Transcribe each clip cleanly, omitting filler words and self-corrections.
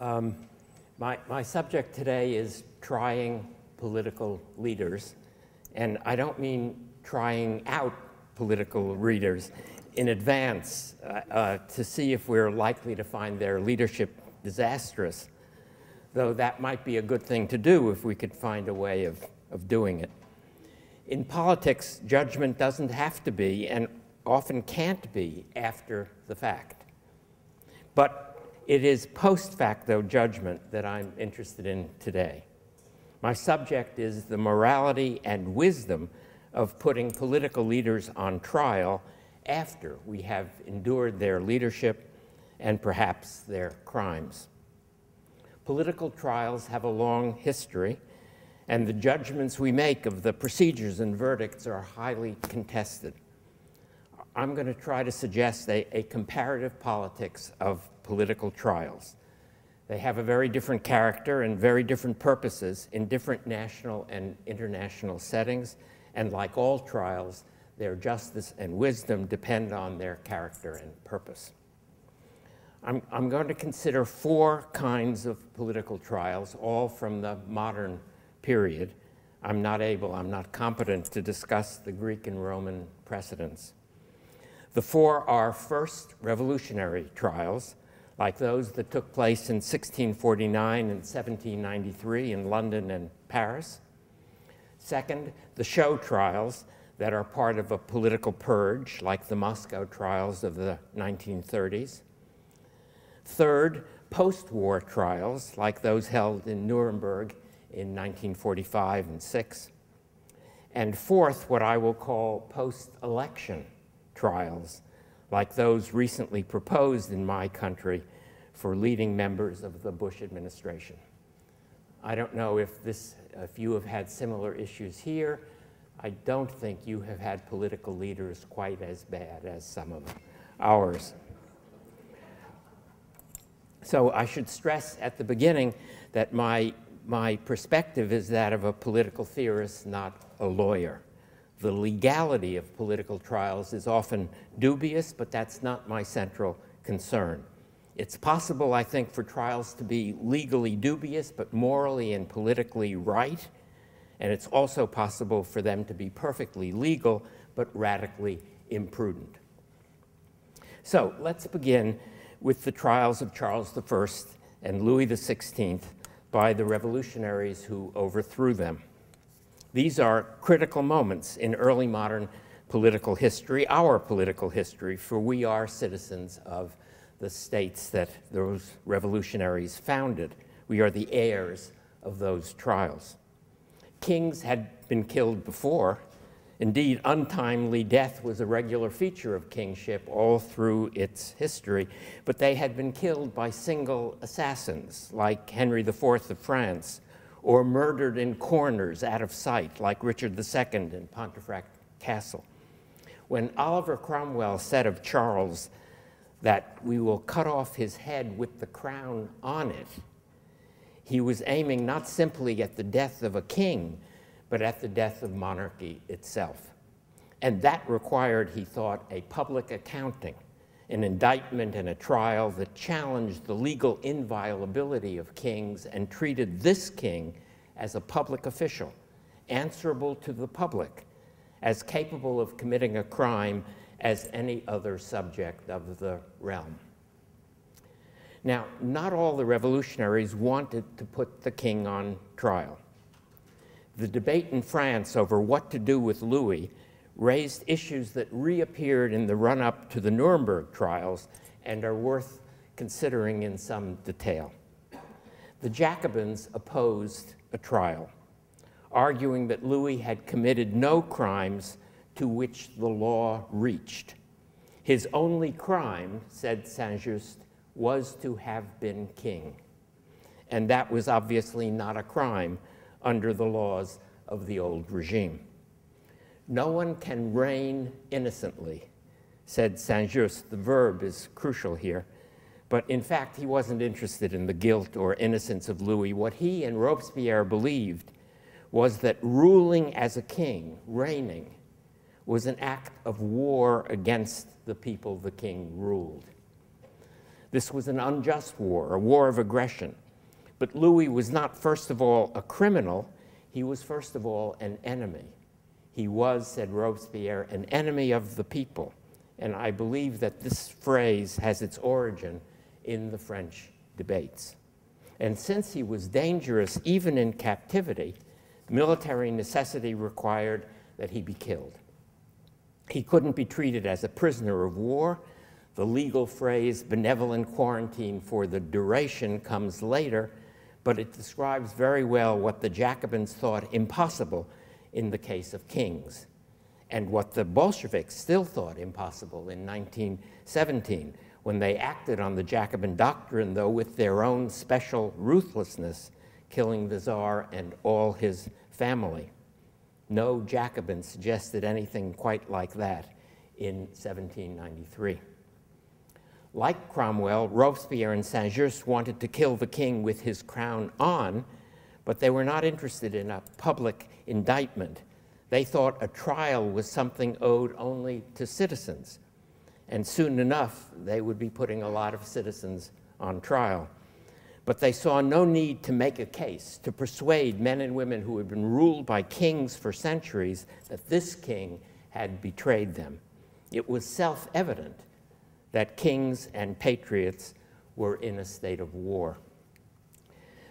My subject today is trying political leaders, and I don't mean trying out political leaders in advance to see if we're likely to find their leadership disastrous, though that might be a good thing to do if we could find a way of doing it. In politics, judgment doesn't have to be, and often can't be, after the fact. But it is post facto judgment that I'm interested in today. My subject is the morality and wisdom of putting political leaders on trial after we have endured their leadership and perhaps their crimes. Political trials have a long history, and the judgments we make of the procedures and verdicts are highly contested. I'm going to try to suggest a comparative politics of political trials. They have a very different character and very different purposes in different national and international settings, and like all trials, their justice and wisdom depend on their character and purpose. I'm going to consider 4 kinds of political trials, all from the modern period. I'm not competent to discuss the Greek and Roman precedents. The 4 are: first, revolutionary trials, like those that took place in 1649 and 1793 in London and Paris. Second, the show trials that are part of a political purge, like the Moscow trials of the 1930s. Third, post-war trials, like those held in Nuremberg in 1945 and 6. And fourth, what I will call post-election trials, like those recently proposed in my country for leading members of the Bush administration. I don't know if you have had similar issues here. I don't think you have had political leaders quite as bad as some of ours. So I should stress at the beginning that my perspective is that of a political theorist, not a lawyer. The legality of political trials is often dubious, but that's not my central concern. It's possible, I think, for trials to be legally dubious, but morally and politically right. And it's also possible for them to be perfectly legal, but radically imprudent. So let's begin with the trials of Charles I and Louis XVI by the revolutionaries who overthrew them. These are critical moments in early modern political history, our political history, for we are citizens of the states that those revolutionaries founded. We are the heirs of those trials. Kings had been killed before. Indeed, untimely death was a regular feature of kingship all through its history, but they had been killed by single assassins, like Henry IV of France, or murdered in corners out of sight, like Richard II in Pontefract Castle. When Oliver Cromwell said of Charles that we will cut off his head with the crown on it, he was aiming not simply at the death of a king, but at the death of monarchy itself. And that required, he thought, a public accounting, an indictment and a trial that challenged the legal inviolability of kings and treated this king as a public official, answerable to the public, as capable of committing a crime as any other subject of the realm. Now, not all the revolutionaries wanted to put the king on trial. The debate in France over what to do with Louis raised issues that reappeared in the run-up to the Nuremberg trials and are worth considering in some detail. The Jacobins opposed a trial, arguing that Louis had committed no crimes to which the law reached. His only crime, said Saint-Just, was to have been king. And that was obviously not a crime under the laws of the old regime. No one can reign innocently, said Saint-Just. The verb is crucial here. But in fact, he wasn't interested in the guilt or innocence of Louis. What he and Robespierre believed was that ruling as a king, reigning, was an act of war against the people the king ruled. This was an unjust war, a war of aggression. But Louis was not, first of all, a criminal. He was, first of all, an enemy. He was, said Robespierre, an enemy of the people. And I believe that this phrase has its origin in the French debates. And since he was dangerous even in captivity, military necessity required that he be killed. He couldn't be treated as a prisoner of war. The legal phrase benevolent quarantine for the duration comes later, but it describes very well what the Jacobins thought impossible in the case of kings, and what the Bolsheviks still thought impossible in 1917, when they acted on the Jacobin doctrine, though with their own special ruthlessness, killing the Tsar and all his family. No Jacobin suggested anything quite like that in 1793. Like Cromwell, Robespierre and Saint-Just wanted to kill the king with his crown on, but they were not interested in a public indictment. They thought a trial was something owed only to citizens. And soon enough, they would be putting a lot of citizens on trial. But they saw no need to make a case, to persuade men and women who had been ruled by kings for centuries that this king had betrayed them. It was self-evident that kings and patriots were in a state of war.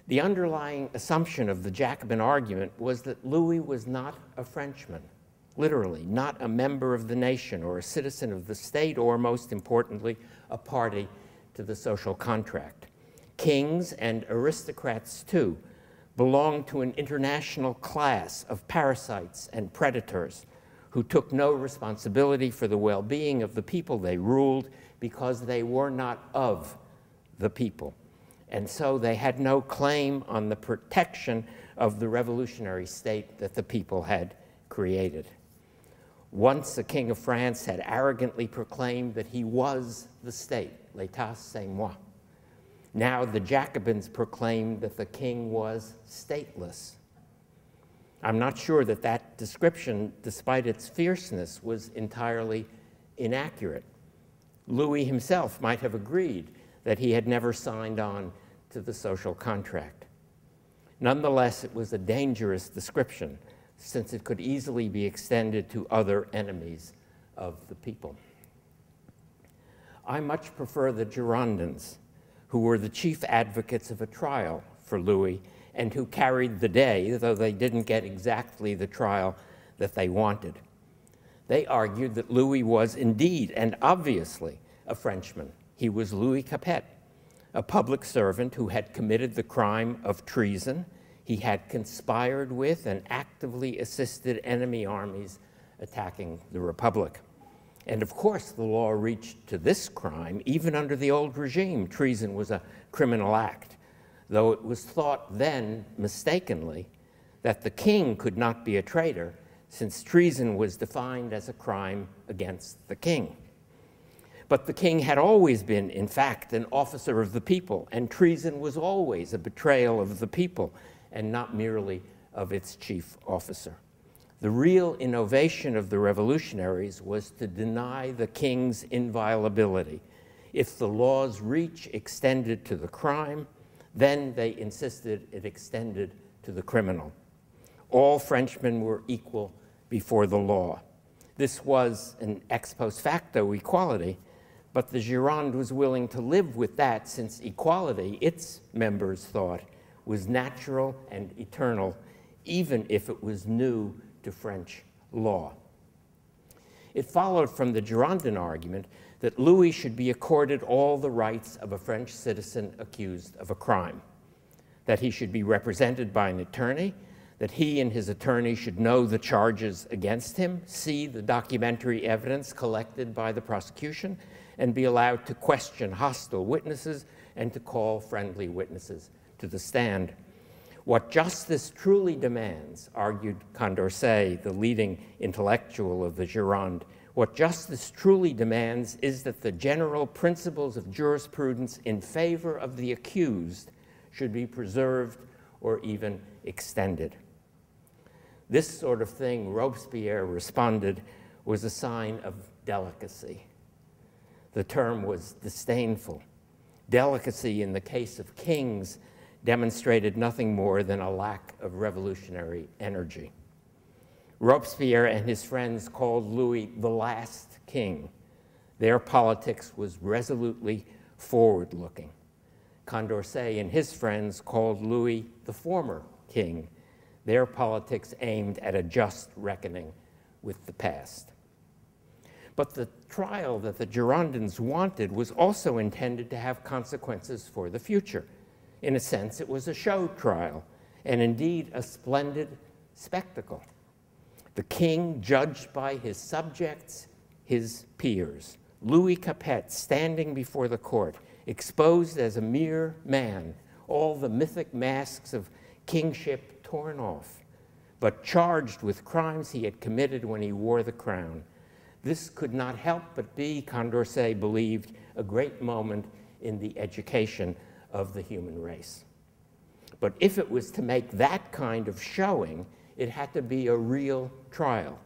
The underlying assumption of the Jacobin argument was that Louis was not a Frenchman, literally, not a member of the nation or a citizen of the state, or most importantly, a party to the social contract. Kings and aristocrats, too, belonged to an international class of parasites and predators who took no responsibility for the well-being of the people they ruled because they were not of the people. And so they had no claim on the protection of the revolutionary state that the people had created. Once a king of France had arrogantly proclaimed that he was the state, l'état c'est moi. Now the Jacobins proclaimed that the king was stateless. I'm not sure that that description, despite its fierceness, was entirely inaccurate. Louis himself might have agreed that he had never signed on to the social contract. Nonetheless, it was a dangerous description, since it could easily be extended to other enemies of the people. I much prefer the Girondins, who were the chief advocates of a trial for Louis and who carried the day, though they didn't get exactly the trial that they wanted. They argued that Louis was indeed and obviously a Frenchman. He was Louis Capet, a public servant who had committed the crime of treason. He had conspired with and actively assisted enemy armies attacking the Republic. And of course, the law reached to this crime. Even under the old regime, treason was a criminal act, though it was thought then, mistakenly, that the king could not be a traitor, since treason was defined as a crime against the king. But the king had always been, in fact, an officer of the people, and treason was always a betrayal of the people, and not merely of its chief officer. The real innovation of the revolutionaries was to deny the king's inviolability. If the law's reach extended to the crime, then they insisted it extended to the criminal. All Frenchmen were equal before the law. This was an ex post facto equality, but the Gironde was willing to live with that, since equality, its members thought, was natural and eternal, even if it was new to French law. It followed from the Girondin argument that Louis should be accorded all the rights of a French citizen accused of a crime, that he should be represented by an attorney, that he and his attorney should know the charges against him, see the documentary evidence collected by the prosecution, and be allowed to question hostile witnesses and to call friendly witnesses to the stand. What justice truly demands, argued Condorcet, the leading intellectual of the Gironde, what justice truly demands is that the general principles of jurisprudence in favor of the accused should be preserved or even extended. This sort of thing, Robespierre responded, was a sign of delicacy. The term was disdainful. delicacy in the case of kings demonstrated nothing more than a lack of revolutionary energy. Robespierre and his friends called Louis the last king. Their politics was resolutely forward-looking. Condorcet and his friends called Louis the former king. Their politics aimed at a just reckoning with the past. But the trial that the Girondins wanted was also intended to have consequences for the future. In a sense, it was a show trial, and indeed a splendid spectacle. The king judged by his subjects, his peers. Louis Capet standing before the court, exposed as a mere man, all the mythic masks of kingship torn off, but charged with crimes he had committed when he wore the crown. This could not help but be, Condorcet believed, a great moment in the education of the human race. But if it was to make that kind of showing, it had to be a real trial.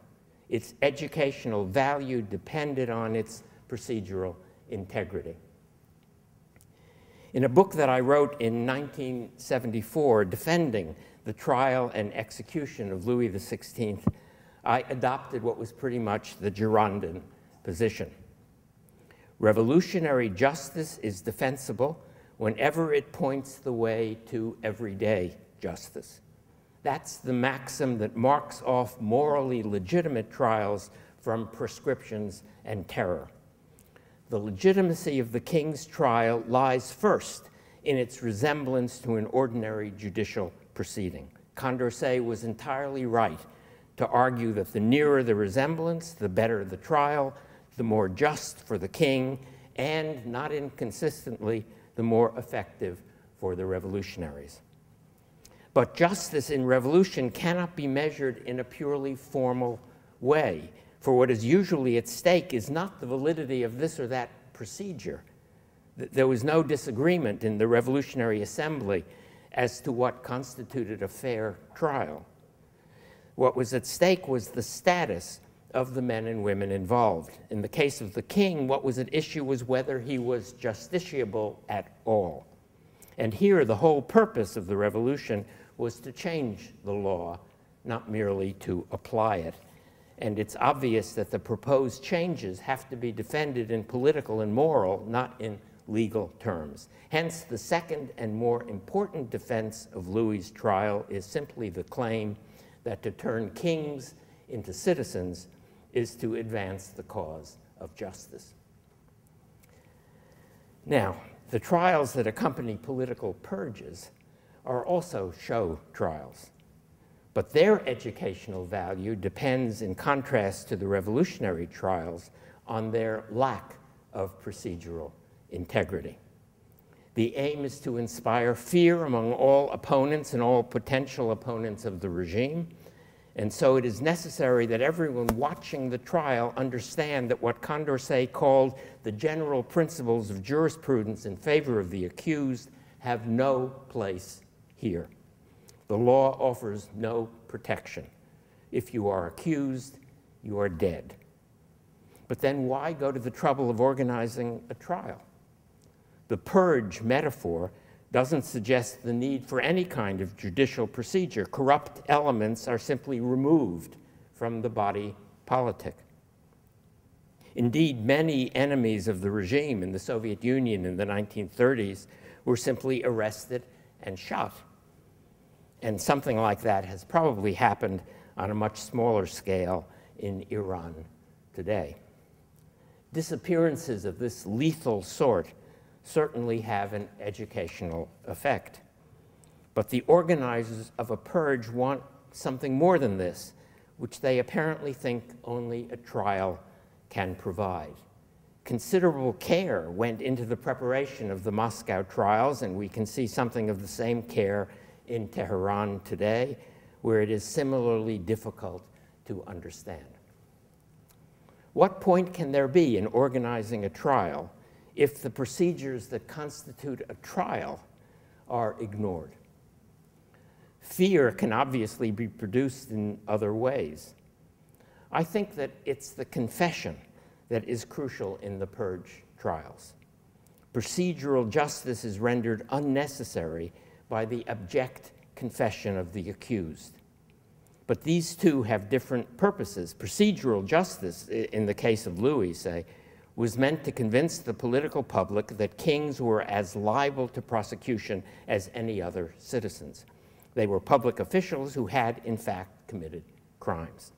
Its educational value depended on its procedural integrity. In a book that I wrote in 1974 defending the trial and execution of Louis XVI, I adopted what was pretty much the Girondin position. Revolutionary justice is defensible whenever it points the way to everyday justice. That's the maxim that marks off morally legitimate trials from prescriptions and terror. The legitimacy of the king's trial lies first in its resemblance to an ordinary judicial proceeding. Condorcet was entirely right to argue that the nearer the resemblance, the better the trial, the more just for the king, and, not inconsistently, the more effective for the revolutionaries. But justice in revolution cannot be measured in a purely formal way, for what is usually at stake is not the validity of this or that procedure. There was no disagreement in the Revolutionary Assembly as to what constituted a fair trial. What was at stake was the status of the men and women involved. In the case of the king, what was at issue was whether he was justiciable at all. And here, the whole purpose of the revolution was to change the law, not merely to apply it. And it's obvious that the proposed changes have to be defended in political and moral, not in legal terms. Hence, the second and more important defense of Louis's trial is simply the claim that to turn kings into citizens is to advance the cause of justice. Now, the trials that accompany political purges are also show trials, but their educational value depends, in contrast to the revolutionary trials, on their lack of procedural integrity. The aim is to inspire fear among all opponents and all potential opponents of the regime, and so it is necessary that everyone watching the trial understand that what Condorcet called the general principles of jurisprudence in favor of the accused have no place here. The law offers no protection. If you are accused, you are dead. But then why go to the trouble of organizing a trial? The purge metaphor doesn't suggest the need for any kind of judicial procedure. Corrupt elements are simply removed from the body politic. Indeed, many enemies of the regime in the Soviet Union in the 1930s were simply arrested and shot. And something like that has probably happened on a much smaller scale in Iran today. Disappearances of this lethal sort certainly have an educational effect. But the organizers of a purge want something more than this, which they apparently think only a trial can provide. Considerable care went into the preparation of the Moscow trials, and we can see something of the same care in Tehran today, where it is similarly difficult to understand. What point can there be in organizing a trial if the procedures that constitute a trial are ignored? Fear can obviously be produced in other ways. I think that it's the confession that is crucial in the purge trials. Procedural justice is rendered unnecessary by the abject confession of the accused. But these two have different purposes. Procedural justice, in the case of Louis, say, was meant to convince the political public that kings were as liable to prosecution as any other citizens. They were public officials who had, in fact, committed crimes.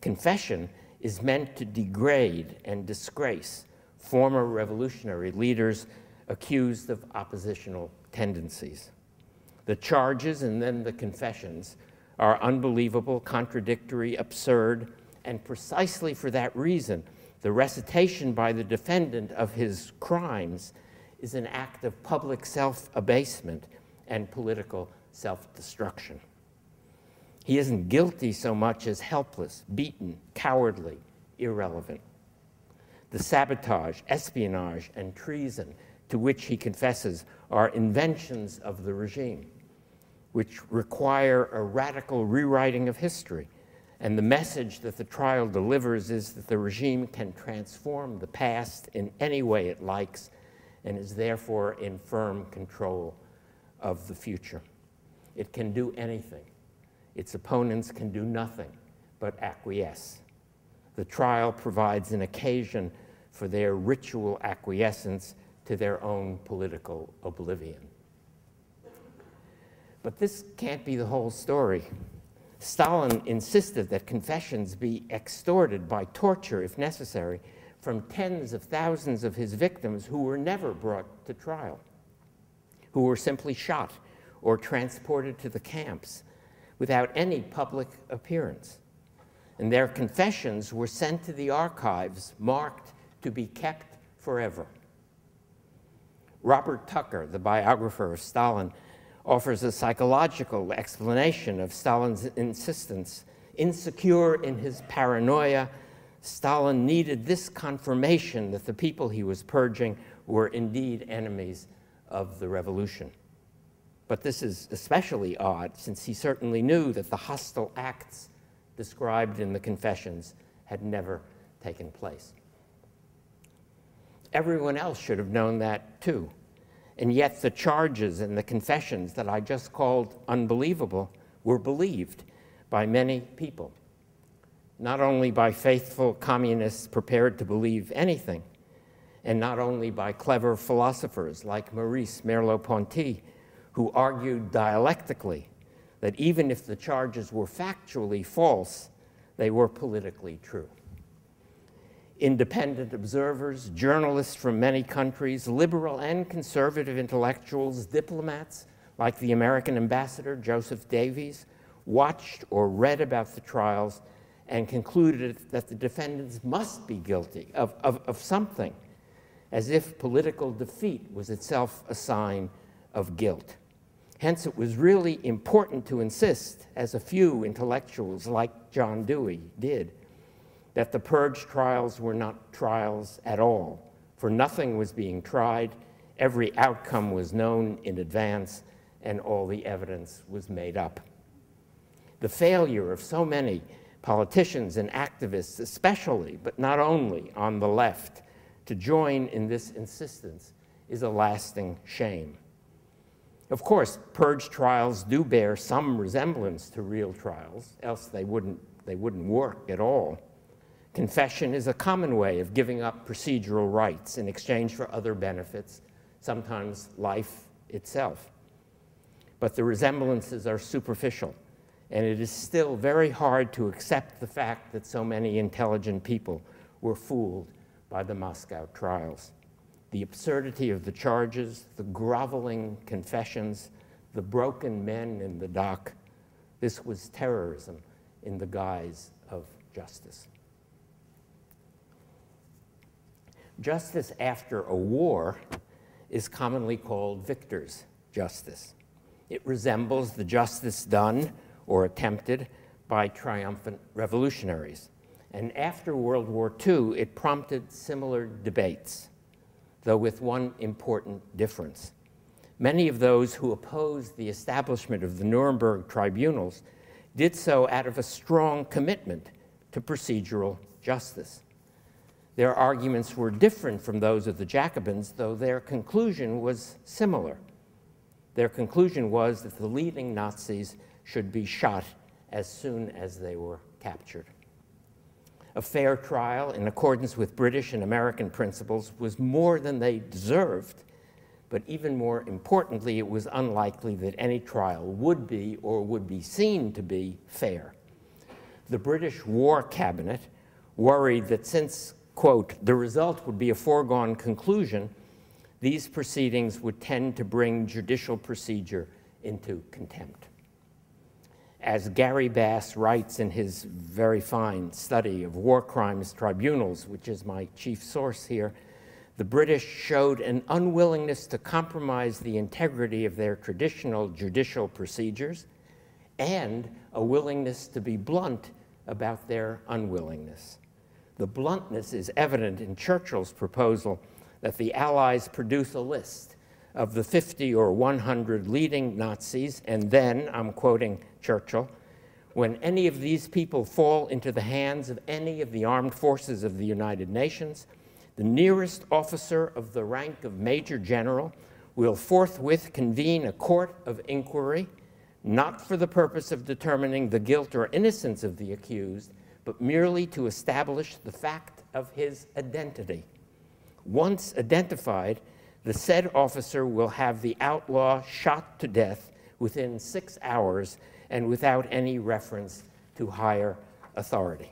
Confession is meant to degrade and disgrace former revolutionary leaders accused of oppositional tendencies. The charges and then the confessions are unbelievable, contradictory, absurd, and precisely for that reason, the recitation by the defendant of his crimes is an act of public self-abasement and political self-destruction. He isn't guilty so much as helpless, beaten, cowardly, irrelevant. The sabotage, espionage, and treason to which he confesses are inventions of the regime, which require a radical rewriting of history. And the message that the trial delivers is that the regime can transform the past in any way it likes and is therefore in firm control of the future. It can do anything. Its opponents can do nothing but acquiesce. The trial provides an occasion for their ritual acquiescence to their own political oblivion. But this can't be the whole story. Stalin insisted that confessions be extorted by torture, if necessary, from tens of thousands of his victims who were never brought to trial, who were simply shot or transported to the camps without any public appearance. And their confessions were sent to the archives, marked to be kept forever. Robert Tucker, the biographer of Stalin, offers a psychological explanation of Stalin's insistence. Insecure in his paranoia, Stalin needed this confirmation that the people he was purging were indeed enemies of the revolution. But this is especially odd, since he certainly knew that the hostile acts described in the confessions had never taken place. Everyone else should have known that too. And yet the charges and the confessions that I just called unbelievable were believed by many people, not only by faithful communists prepared to believe anything, and not only by clever philosophers like Maurice Merleau-Ponty, who argued dialectically that even if the charges were factually false, they were politically true. Independent observers, journalists from many countries, liberal and conservative intellectuals, diplomats like the American ambassador Joseph Davies, watched or read about the trials and concluded that the defendants must be guilty of something, as if political defeat was itself a sign of guilt. Hence, it was really important to insist, as a few intellectuals like John Dewey did, that the purge trials were not trials at all, for nothing was being tried, every outcome was known in advance, and all the evidence was made up. The failure of so many politicians and activists, especially, but not only on the left, to join in this insistence is a lasting shame. Of course, purge trials do bear some resemblance to real trials, else they wouldn't work at all. Confession is a common way of giving up procedural rights in exchange for other benefits, sometimes life itself. But the resemblances are superficial, and it is still very hard to accept the fact that so many intelligent people were fooled by the Moscow trials. The absurdity of the charges, the groveling confessions, the broken men in the dock, this was terrorism in the guise of justice. Justice after a war is commonly called victor's justice. It resembles the justice done or attempted by triumphant revolutionaries. And after World War II, it prompted similar debates, though with one important difference. Many of those who opposed the establishment of the Nuremberg tribunals did so out of a strong commitment to procedural justice. Their arguments were different from those of the Jacobins, though their conclusion was similar. Their conclusion was that the leading Nazis should be shot as soon as they were captured. A fair trial, in accordance with British and American principles, was more than they deserved, but even more importantly, it was unlikely that any trial would be or would be seen to be fair. The British War Cabinet worried that since, quote, the result would be a foregone conclusion, these proceedings would tend to bring judicial procedure into contempt. As Gary Bass writes in his very fine study of war crimes tribunals, which is my chief source here, the British showed an unwillingness to compromise the integrity of their traditional judicial procedures and a willingness to be blunt about their unwillingness. The bluntness is evident in Churchill's proposal that the Allies produce a list of the 50 or 100 leading Nazis, and then, I'm quoting Churchill, when any of these people fall into the hands of any of the armed forces of the United Nations, the nearest officer of the rank of Major General will forthwith convene a court of inquiry, not for the purpose of determining the guilt or innocence of the accused, but merely to establish the fact of his identity. Once identified, the said officer will have the outlaw shot to death within 6 hours and without any reference to higher authority.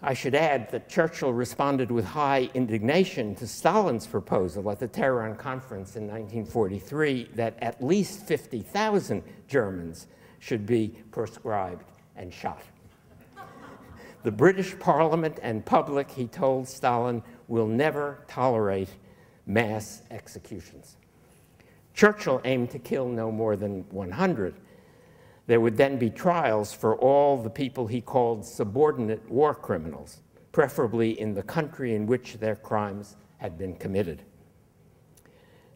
I should add that Churchill responded with high indignation to Stalin's proposal at the Tehran Conference in 1943 that at least 50,000 Germans should be proscribed and shot. The British Parliament and public, he told Stalin, will never tolerate mass executions. Churchill aimed to kill no more than 100. There would then be trials for all the people he called subordinate war criminals, preferably in the country in which their crimes had been committed.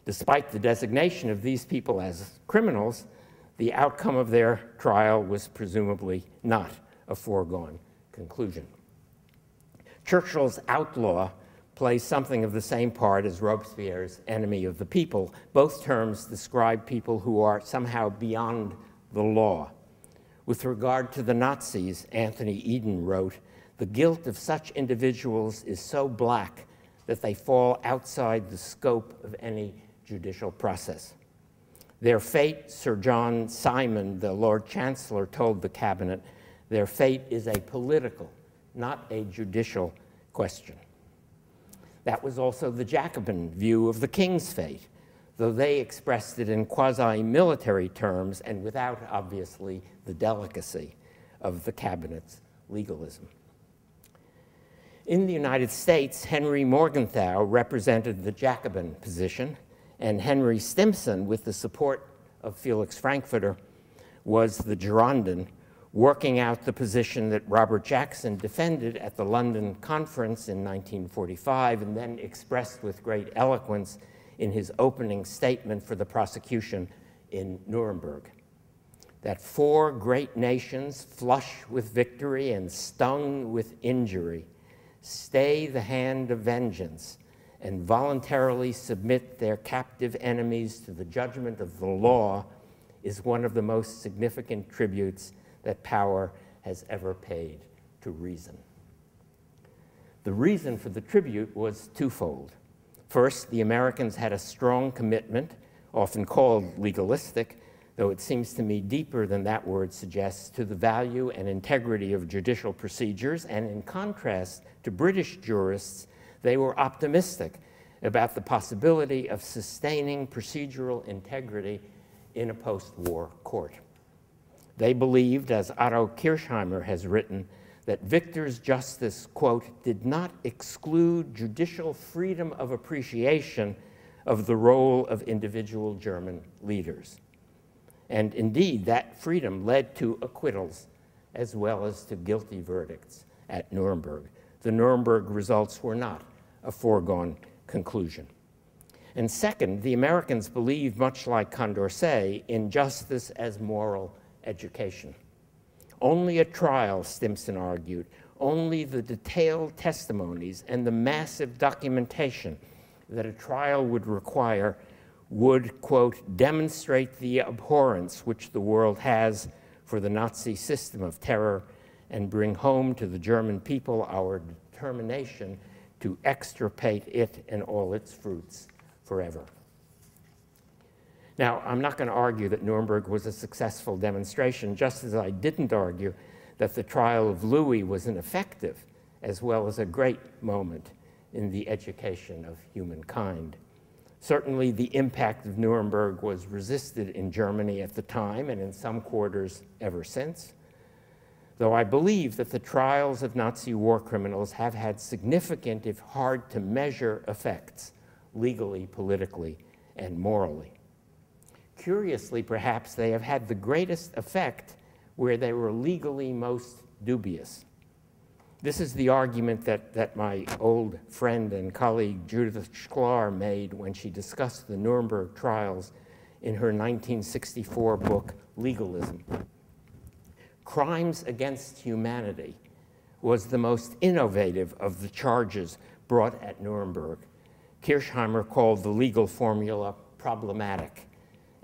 Despite the designation of these people as criminals, the outcome of their trial was presumably not a foregone conclusion. Churchill's outlaw plays something of the same part as Robespierre's enemy of the people. Both terms describe people who are somehow beyond the law. With regard to the Nazis, Anthony Eden wrote, the guilt of such individuals is so black that they fall outside the scope of any judicial process. Their fate, Sir John Simon, the Lord Chancellor, told the Cabinet, their fate is a political, not a judicial question. That was also the Jacobin view of the king's fate, though they expressed it in quasi-military terms and without, obviously, the delicacy of the Cabinet's legalism. In the United States, Henry Morgenthau represented the Jacobin position, and Henry Stimson, with the support of Felix Frankfurter, was the Girondin, working out the position that Robert Jackson defended at the London Conference in 1945 and then expressed with great eloquence in his opening statement for the prosecution in Nuremberg. That 4 great nations, flush with victory and stung with injury, stay the hand of vengeance and voluntarily submit their captive enemies to the judgment of the law is one of the most significant tributes that power has ever paid to reason. The reason for the tribute was twofold. First, the Americans had a strong commitment, often called legalistic, though it seems to me deeper than that word suggests, to the value and integrity of judicial procedures, and in contrast to British jurists, they were optimistic about the possibility of sustaining procedural integrity in a post-war court. They believed, as Otto Kirchheimer has written, that Victor's justice, quote, did not exclude judicial freedom of appreciation of the role of individual German leaders. And indeed, that freedom led to acquittals as well as to guilty verdicts at Nuremberg. The Nuremberg results were not a foregone conclusion. And second, the Americans believed, much like Condorcet, in justice as moral education. Only a trial, Stimson argued, only the detailed testimonies and the massive documentation that a trial would require would, quote, demonstrate the abhorrence which the world has for the Nazi system of terror and bring home to the German people our determination to extirpate it and all its fruits forever. Now, I'm not going to argue that Nuremberg was a successful demonstration, just as I didn't argue that the trial of Louis was an effective as well as a great moment in the education of humankind. Certainly, the impact of Nuremberg was resisted in Germany at the time and in some quarters ever since, though I believe that the trials of Nazi war criminals have had significant, if hard to measure, effects, legally, politically, and morally. Curiously, perhaps, they have had the greatest effect where they were legally most dubious. This is the argument that my old friend and colleague Judith Schklar made when she discussed the Nuremberg trials in her 1964 book, Legalism. Crimes against humanity was the most innovative of the charges brought at Nuremberg. Kirchheimer called the legal formula problematic.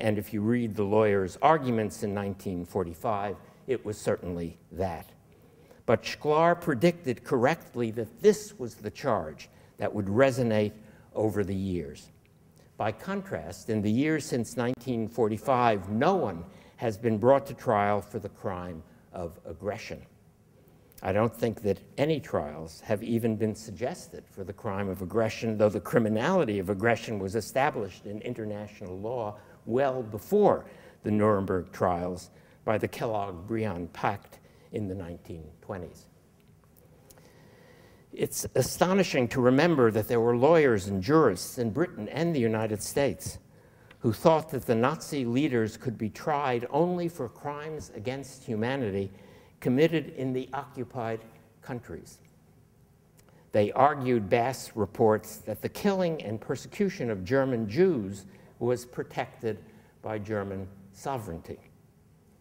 And if you read the lawyer's arguments in 1945, it was certainly that. But Schklar predicted correctly that this was the charge that would resonate over the years. By contrast, in the years since 1945, no one has been brought to trial for the crime of aggression. I don't think that any trials have even been suggested for the crime of aggression, though the criminality of aggression was established in international law well before the Nuremberg trials by the Kellogg-Briand Pact in the 1920s. It's astonishing to remember that there were lawyers and jurists in Britain and the United States who thought that the Nazi leaders could be tried only for crimes against humanity committed in the occupied countries. They argued Bass reports that the killing and persecution of German Jews was protected by German sovereignty.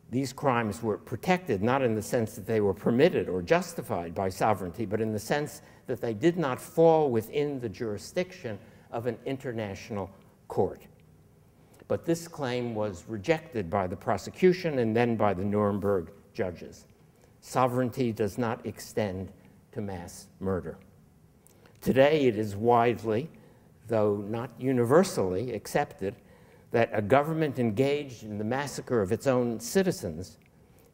These crimes were protected not in the sense that they were permitted or justified by sovereignty, but in the sense that they did not fall within the jurisdiction of an international court. But this claim was rejected by the prosecution and then by the Nuremberg judges. Sovereignty does not extend to mass murder. Today it is widely, though not universally, accepted that a government engaged in the massacre of its own citizens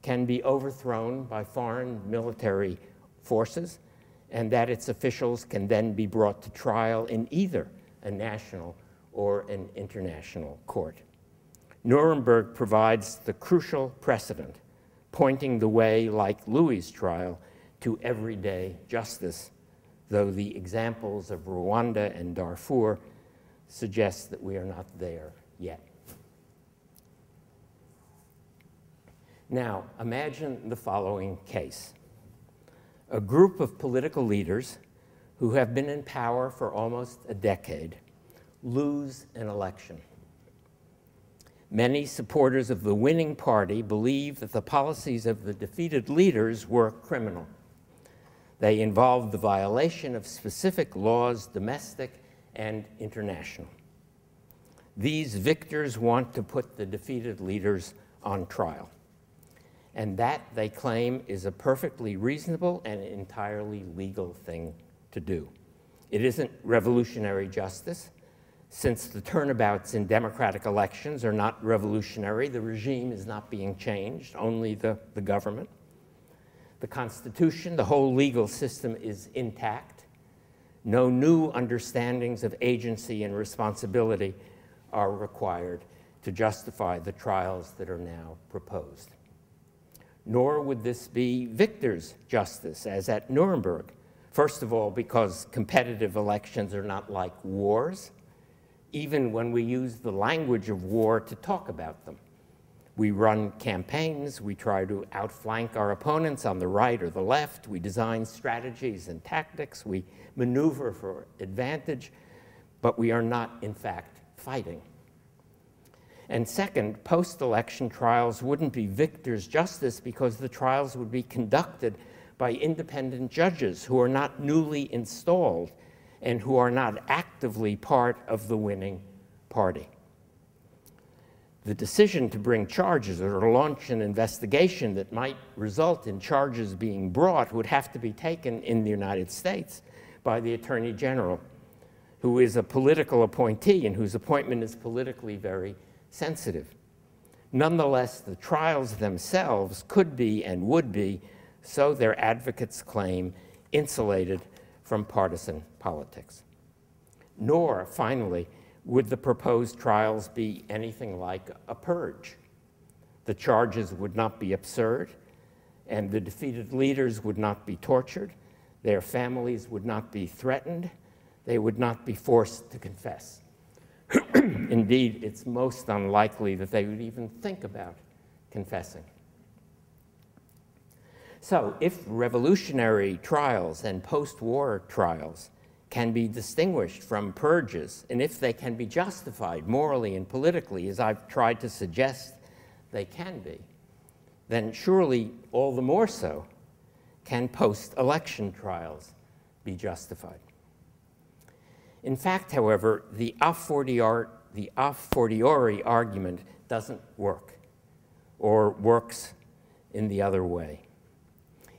can be overthrown by foreign military forces, and that its officials can then be brought to trial in either a national or an international court. Nuremberg provides the crucial precedent, pointing the way, like Louis' trial, to everyday justice, though the examples of Rwanda and Darfur suggest that we are not there yet. Now, imagine the following case. A group of political leaders who have been in power for almost a decade lose an election. Many supporters of the winning party believe that the policies of the defeated leaders were criminal. They involved the violation of specific laws, domestic and international. These victors want to put the defeated leaders on trial. And that, they claim, is a perfectly reasonable and entirely legal thing to do. It isn't revolutionary justice. Since the turnabouts in democratic elections are not revolutionary, the regime is not being changed, only the government. The Constitution, the whole legal system is intact. No new understandings of agency and responsibility are required to justify the trials that are now proposed. Nor would this be victors' justice, as at Nuremberg. First of all, because competitive elections are not like wars, even when we use the language of war to talk about them. We run campaigns, we try to outflank our opponents on the right or the left, we design strategies and tactics, we maneuver for advantage, but we are not, in fact, fighting. And second, post-election trials wouldn't be victors' justice because the trials would be conducted by independent judges who are not newly installed and who are not actively part of the winning party. The decision to bring charges or to launch an investigation that might result in charges being brought would have to be taken in the United States by the Attorney General, who is a political appointee and whose appointment is politically very sensitive. Nonetheless, the trials themselves could be and would be, so their advocates claim, insulated from partisan politics. Nor, finally, would the proposed trials be anything like a purge. The charges would not be absurd, and the defeated leaders would not be tortured. Their families would not be threatened. They would not be forced to confess. Indeed, it's most unlikely that they would even think about confessing. So, if revolutionary trials and post-war trials can be distinguished from purges, and if they can be justified morally and politically, as I've tried to suggest they can be, then surely all the more so can post-election trials be justified. In fact, however, the a fortiori argument doesn't work, or works in the other way.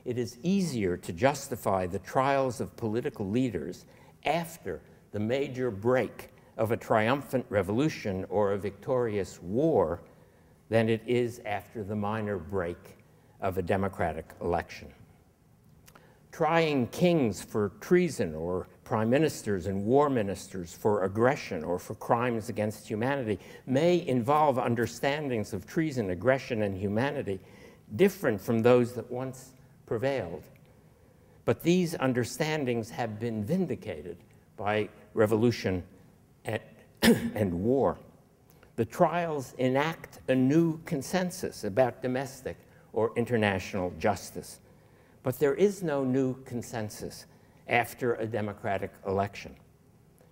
It is easier to justify the trials of political leaders after the major break of a triumphant revolution or a victorious war than it is after the minor break of a democratic election. Trying kings for treason, or prime ministers and war ministers for aggression or for crimes against humanity may involve understandings of treason, aggression, and humanity different from those that once prevailed. But these understandings have been vindicated by revolution and war. The trials enact a new consensus about domestic or international justice. But there is no new consensus after a democratic election.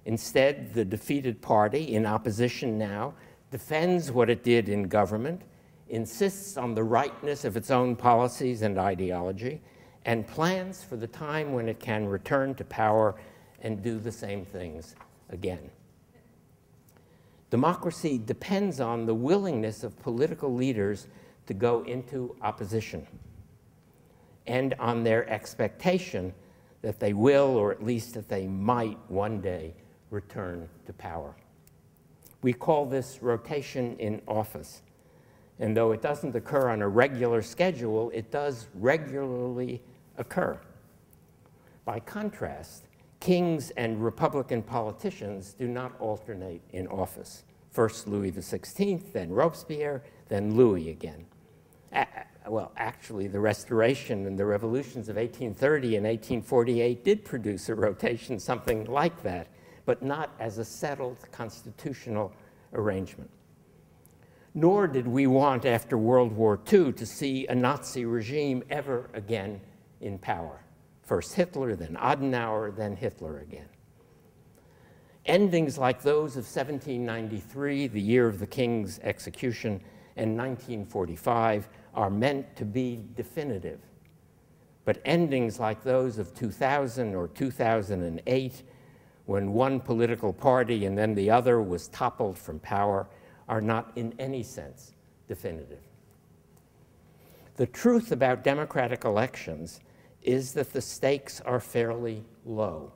Instead, the defeated party, in opposition now, defends what it did in government, insists on the rightness of its own policies and ideology, and plans for the time when it can return to power and do the same things again. Democracy depends on the willingness of political leaders to go into opposition and on their expectation that they will, or at least that they might one day, return to power. We call this rotation in office. And though it doesn't occur on a regular schedule, it does regularly occur. By contrast, kings and Republican politicians do not alternate in office. First Louis XVI, then Robespierre, then Louis again. Well, actually, the Restoration and the revolutions of 1830 and 1848 did produce a rotation, something like that, but not as a settled constitutional arrangement. Nor did we want, after World War II, to see a Nazi regime ever again in power. First Hitler, then Adenauer, then Hitler again. Endings like those of 1793, the year of the king's execution, and 1945 are meant to be definitive. But endings like those of 2000 or 2008, when one political party and then the other was toppled from power, are not in any sense definitive. The truth about democratic elections is that the stakes are fairly low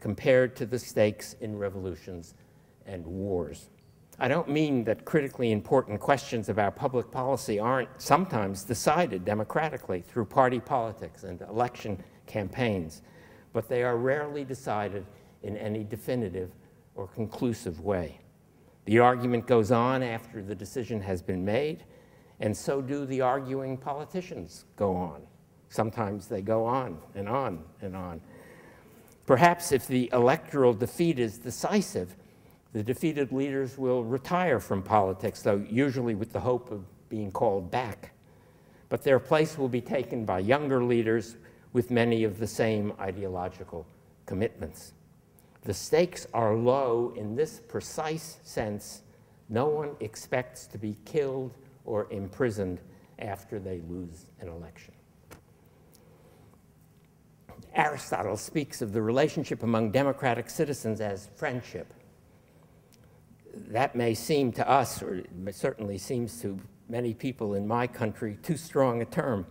compared to the stakes in revolutions and wars. I don't mean that critically important questions about public policy aren't sometimes decided democratically through party politics and election campaigns, but they are rarely decided in any definitive or conclusive way. The argument goes on after the decision has been made, and so do the arguing politicians go on. Sometimes they go on and on and on. Perhaps if the electoral defeat is decisive, the defeated leaders will retire from politics, though usually with the hope of being called back. But their place will be taken by younger leaders with many of the same ideological commitments. The stakes are low in this precise sense. No one expects to be killed or imprisoned after they lose an election. Aristotle speaks of the relationship among democratic citizens as friendship. That may seem to us, or it certainly seems to many people in my country, too strong a term.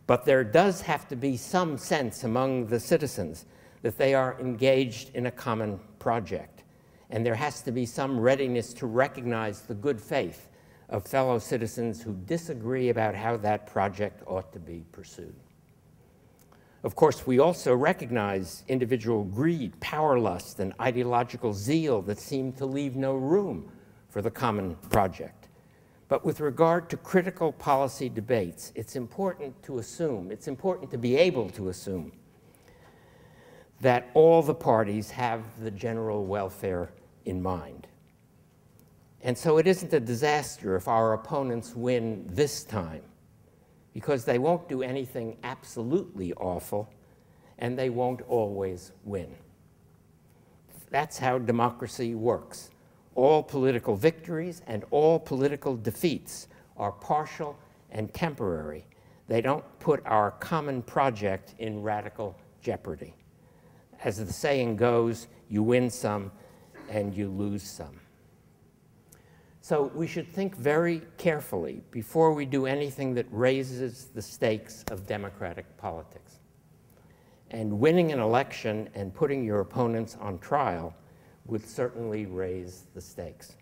But there does have to be some sense among the citizens that they are engaged in a common project. And there has to be some readiness to recognize the good faith of fellow citizens who disagree about how that project ought to be pursued. Of course, we also recognize individual greed, power lust, and ideological zeal that seem to leave no room for the common project. But with regard to critical policy debates, it's important to assume, it's important to be able to assume that all the parties have the general welfare in mind. And so it isn't a disaster if our opponents win this time, because they won't do anything absolutely awful, and they won't always win. That's how democracy works. All political victories and all political defeats are partial and temporary. They don't put our common project in radical jeopardy. As the saying goes, you win some and you lose some. So we should think very carefully before we do anything that raises the stakes of democratic politics. And winning an election and putting your opponents on trial would certainly raise the stakes.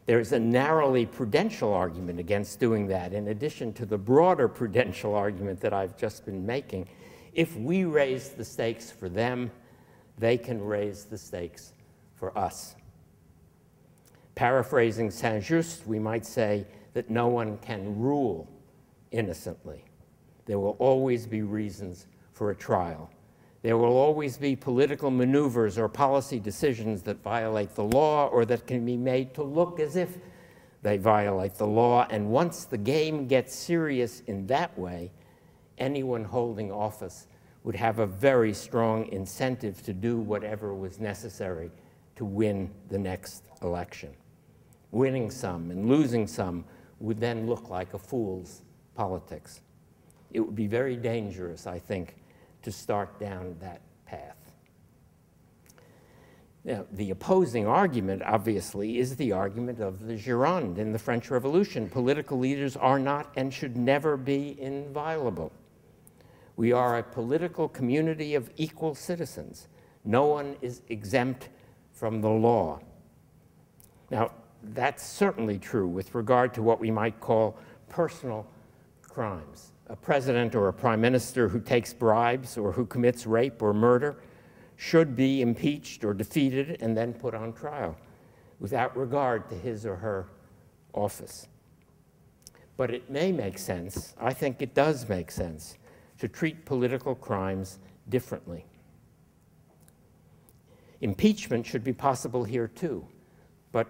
There's a narrowly prudential argument against doing that, in addition to the broader prudential argument that I've just been making. If we raise the stakes for them, they can raise the stakes for us. Paraphrasing Saint-Just, we might say that no one can rule innocently. There will always be reasons for a trial. There will always be political maneuvers or policy decisions that violate the law or that can be made to look as if they violate the law. And once the game gets serious in that way, anyone holding office would have a very strong incentive to do whatever was necessary to win the next election. Winning some and losing some would then look like a fool's politics. It would be very dangerous, I think, to start down that path. Now, the opposing argument, obviously, is the argument of the Gironde in the French Revolution. Political leaders are not and should never be inviolable. We are a political community of equal citizens. No one is exempt from the law. Now, that's certainly true with regard to what we might call personal crimes. A president or a prime minister who takes bribes or who commits rape or murder should be impeached or defeated and then put on trial without regard to his or her office. But it may make sense, I think it does make sense, to treat political crimes differently. Impeachment should be possible here too, but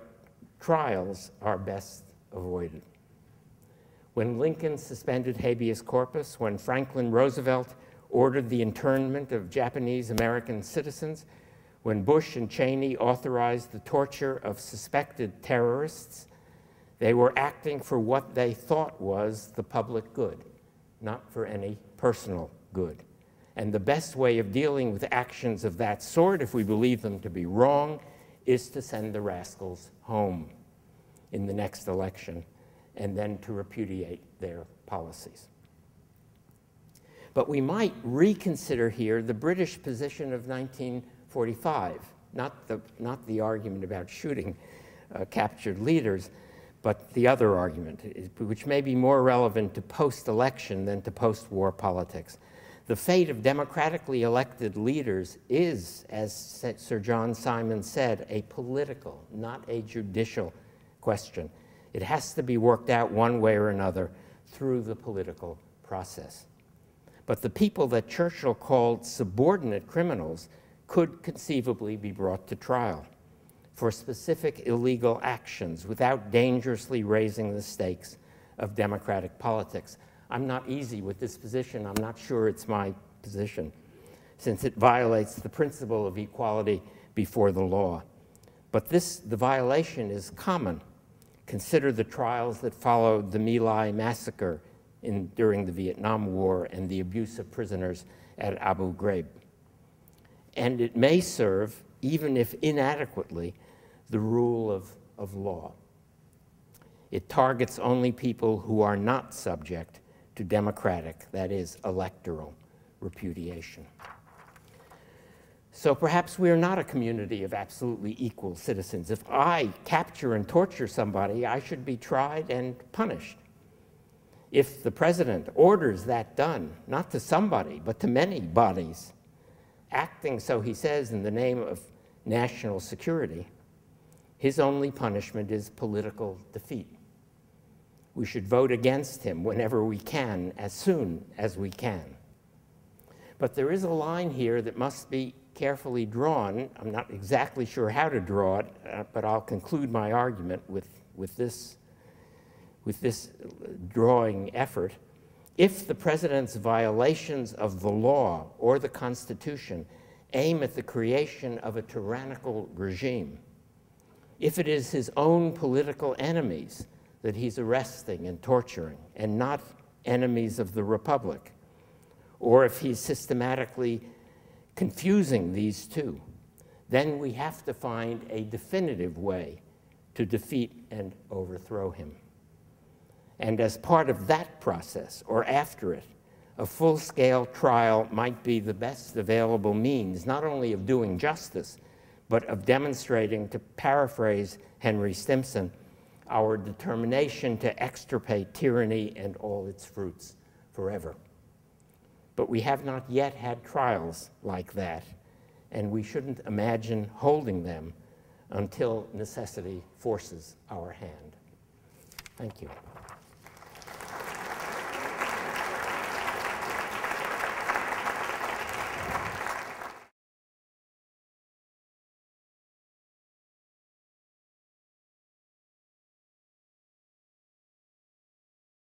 trials are best avoided. When Lincoln suspended habeas corpus, when Franklin Roosevelt ordered the internment of Japanese American citizens, when Bush and Cheney authorized the torture of suspected terrorists, they were acting for what they thought was the public good, not for any personal good. And the best way of dealing with actions of that sort, if we believe them to be wrong, is to send the rascals home in the next election and then to repudiate their policies. But we might reconsider here the British position of 1945, not the argument about shooting captured leaders, but the other argument, which may be more relevant to post-election than to post-war politics. The fate of democratically elected leaders is, as Sir John Simon said, a political, not a judicial question. It has to be worked out one way or another through the political process. But the people that Churchill called subordinate criminals could conceivably be brought to trial for specific illegal actions without dangerously raising the stakes of democratic politics. I'm not easy with this position. I'm not sure it's my position, since it violates the principle of equality before the law. But the violation is common. Consider the trials that followed the My Lai massacre during the Vietnam War and the abuse of prisoners at Abu Ghraib. And it may serve, even if inadequately, the rule of law. It targets only people who are not subject to democratic, that is, electoral repudiation. So perhaps we are not a community of absolutely equal citizens. If I capture and torture somebody, I should be tried and punished. If the president orders that done, not to somebody, but to many bodies, acting, so he says, in the name of national security, his only punishment is political defeat. We should vote against him whenever we can, as soon as we can. But there is a line here that must be carefully drawn. I'm not exactly sure how to draw it, but I'll conclude my argument with this drawing effort. If the president's violations of the law or the Constitution aim at the creation of a tyrannical regime, if it is his own political enemies that he's arresting and torturing and not enemies of the Republic, or if he's systematically confusing these two, then we have to find a definitive way to defeat and overthrow him. And as part of that process, or after it, a full-scale trial might be the best available means, not only of doing justice, but of demonstrating, to paraphrase Henry Stimson, our determination to extirpate tyranny and all its fruits forever. But we have not yet had trials like that, and we shouldn't imagine holding them until necessity forces our hand. Thank you.